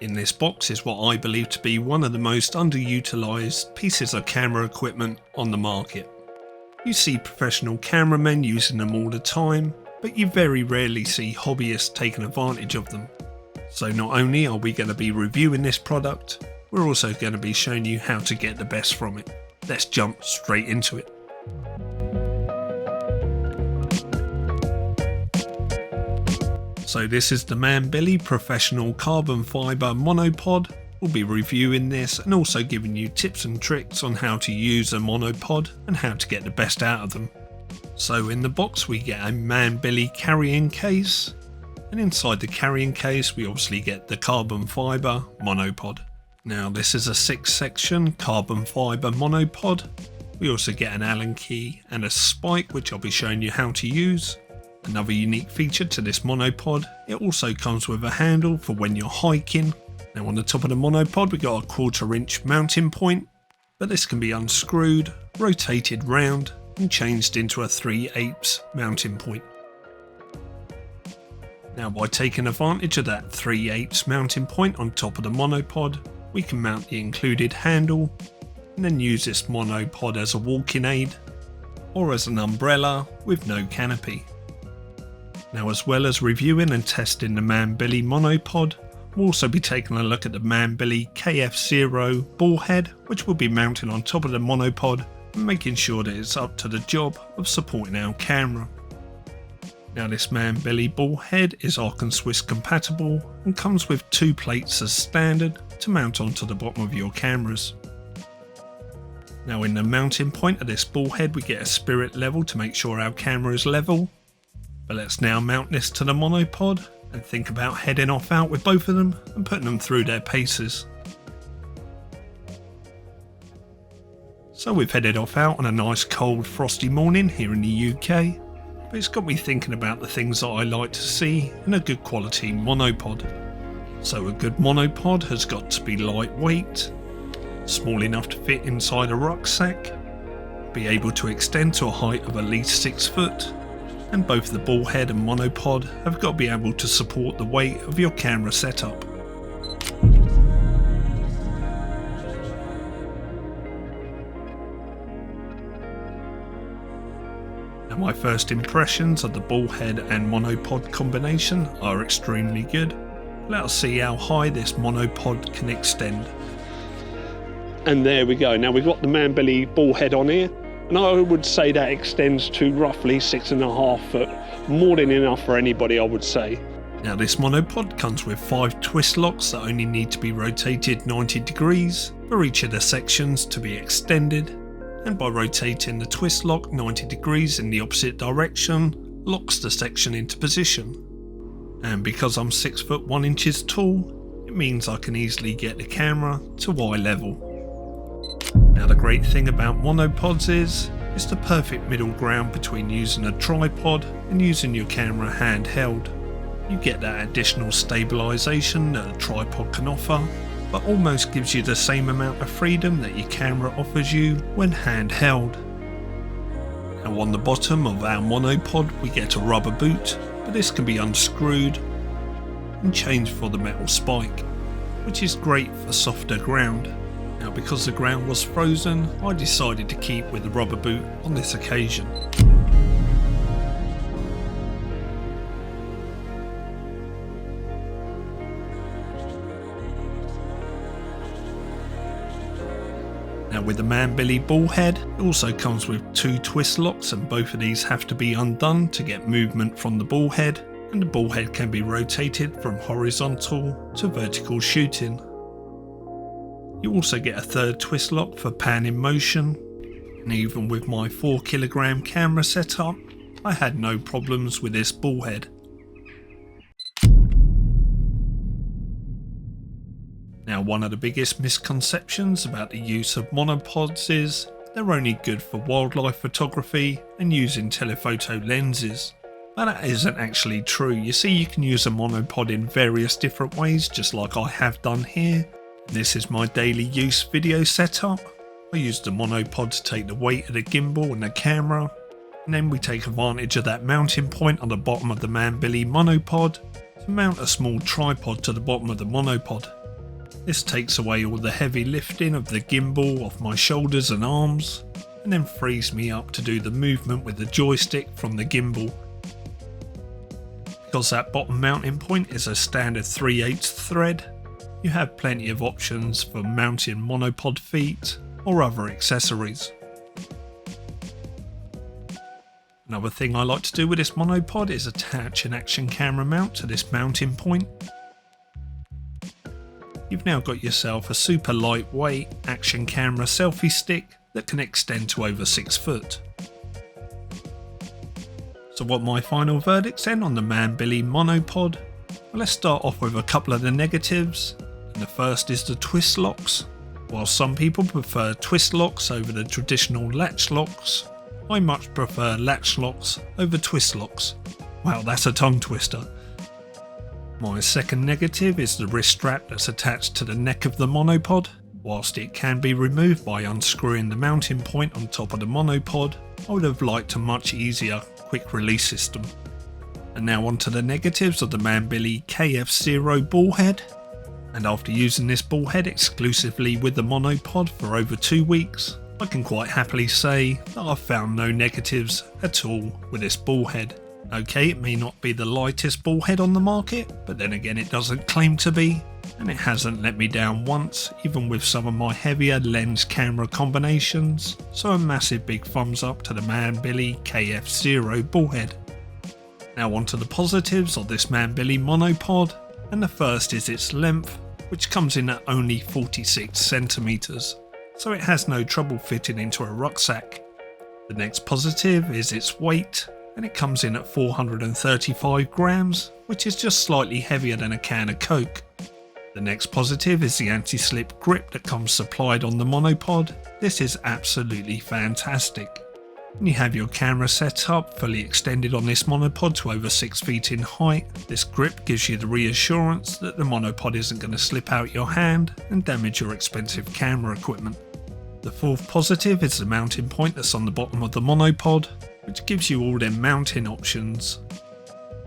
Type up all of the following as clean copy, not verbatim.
In this box is what I believe to be one of the most underutilised pieces of camera equipment on the market. You see professional cameramen using them all the time, but you very rarely see hobbyists taking advantage of them. So not only are we going to be reviewing this product, we're also going to be showing you how to get the best from it. Let's jump straight into it. So this is the Manbily Professional Carbon Fibre Monopod. We'll be reviewing this and also giving you tips and tricks on how to use a monopod and how to get the best out of them. So in the box we get a Manbily carrying case, and inside the carrying case we obviously get the carbon fibre monopod. Now this is a 6-section carbon fibre monopod. We also get an Allen key and a spike, which I'll be showing you how to use. Another unique feature to this monopod, it also comes with a handle for when you're hiking. Now on the top of the monopod we got a 1/4 inch mounting point, but this can be unscrewed, rotated round and changed into a 3/8 mounting point. Now by taking advantage of that 3/8 mounting point on top of the monopod, we can mount the included handle and then use this monopod as a walking aid or as an umbrella with no canopy. Now as well as reviewing and testing the Manbily monopod, we'll also be taking a look at the Manbily KF0 Ballhead, which will be mounted on top of the monopod and making sure that it's up to the job of supporting our camera. Now this Manbily Ballhead is Arc and Swiss compatible and comes with 2 plates as standard to mount onto the bottom of your cameras. Now in the mounting point of this Ballhead we get a spirit level to make sure our camera is level. But let's now mount this to the monopod and think about heading off out with both of them and putting them through their paces. So we've headed off out on a nice cold frosty morning here in the UK, but it's got me thinking about the things that I like to see in a good quality monopod. So a good monopod has got to be lightweight, small enough to fit inside a rucksack, be able to extend to a height of at least 6 foot, and both the Ballhead and monopod have got to be able to support the weight of your camera setup. Now my first impressions of the Ballhead and monopod combination are extremely good. Let us see how high this monopod can extend. And there we go. Now we've got the Manbily Ballhead on here, and I would say that extends to roughly 6.5 foot, more than enough for anybody I would say. Now this monopod comes with 5 twist locks that only need to be rotated 90 degrees for each of the sections to be extended, and by rotating the twist lock 90 degrees in the opposite direction, locks the section into position. And because I'm 6 foot 1 inches tall, it means I can easily get the camera to eye level. Now the great thing about monopods is it's the perfect middle ground between using a tripod and using your camera handheld. You get that additional stabilisation that a tripod can offer, but almost gives you the same amount of freedom that your camera offers you when handheld. Now on the bottom of our monopod we get a rubber boot, but this can be unscrewed and changed for the metal spike, which is great for softer ground. Now because the ground was frozen, I decided to keep with the rubber boot on this occasion. Now with the Manbily Ballhead, it also comes with 2 twist locks, and both of these have to be undone to get movement from the ballhead, and the ballhead can be rotated from horizontal to vertical shooting. You also get a 3rd twist lock for pan in motion, and even with my 4 kilogram camera setup, I had no problems with this ballhead. Now one of the biggest misconceptions about the use of monopods is they're only good for wildlife photography and using telephoto lenses. But that isn't actually true. You see, you can use a monopod in various different ways, just like I have done here. This is my daily use video setup. I use the monopod to take the weight of the gimbal and the camera, and then we take advantage of that mounting point on the bottom of the Manbily monopod to mount a small tripod to the bottom of the monopod. This takes away all the heavy lifting of the gimbal off my shoulders and arms, and then frees me up to do the movement with the joystick from the gimbal. Because that bottom mounting point is a standard 3/8 thread, you have plenty of options for mounting monopod feet or other accessories. Another thing I like to do with this monopod is attach an action camera mount to this mounting point. You've now got yourself a super lightweight action camera selfie stick that can extend to over 6 foot. So what my final verdict's then on the Manbily monopod? Well, let's start off with a couple of the negatives, and the first is the twist locks. While some people prefer twist locks over the traditional latch locks, I much prefer latch locks over twist locks. Wow, that's a tongue twister. My second negative is the wrist strap that's attached to the neck of the monopod. Whilst it can be removed by unscrewing the mounting point on top of the monopod, I would have liked a much easier quick release system. And now onto the negatives of the Manbily KF0 Ballhead. And after using this Ballhead exclusively with the monopod for over 2 weeks, I can quite happily say that I've found no negatives at all with this Ballhead. Okay, it may not be the lightest Ballhead on the market, but then again it doesn't claim to be, and it hasn't let me down once, even with some of my heavier lens camera combinations, so a massive big thumbs up to the Manbily KF0 Ballhead. Now onto the positives of this Manbily monopod, and the first is its length, which comes in at only 46 centimeters, so it has no trouble fitting into a rucksack. The next positive is its weight, and it comes in at 435 grams, which is just slightly heavier than a can of Coke. The next positive is the anti-slip grip that comes supplied on the monopod. This is absolutely fantastic. When you have your camera set up fully extended on this monopod to over 6 feet in height, this grip gives you the reassurance that the monopod isn't going to slip out your hand and damage your expensive camera equipment. The fourth positive is the mounting point that's on the bottom of the monopod, which gives you all them mounting options.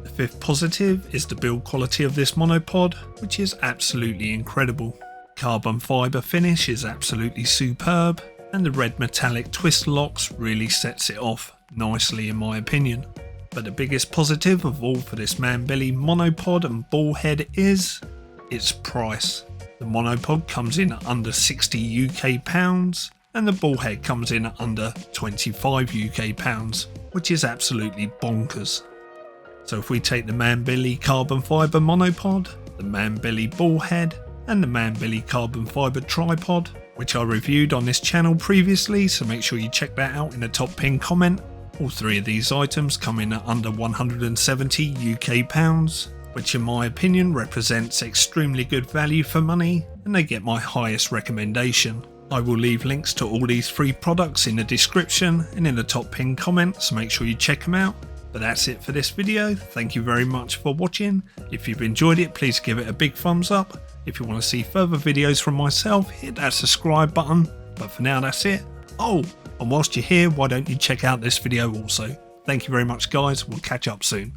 The fifth positive is the build quality of this monopod, which is absolutely incredible. Carbon fibre finish is absolutely superb, and the red metallic twist locks really sets it off nicely in my opinion. But the biggest positive of all for this Manbily monopod and Ballhead is its price. The monopod comes in at under 60 UK pounds, and the Ballhead comes in at under 25 UK pounds, which is absolutely bonkers. So if we take the Manbily carbon fibre monopod, the Manbily Ballhead, and the Manbily carbon fibre tripod, which I reviewed on this channel previously, so make sure you check that out in the top pinned comment. All three of these items come in at under 170 UK pounds, which in my opinion represents extremely good value for money, and they get my highest recommendation. I will leave links to all these three products in the description and in the top pinned comment, so make sure you check them out. But that's it for this video. Thank you very much for watching. If you've enjoyed it, please give it a big thumbs up. If you want to see further videos from myself, hit that subscribe button. But for now, that's it. Oh, and whilst you're here, why don't you check out this video also? Thank you very much guys, we'll catch up soon.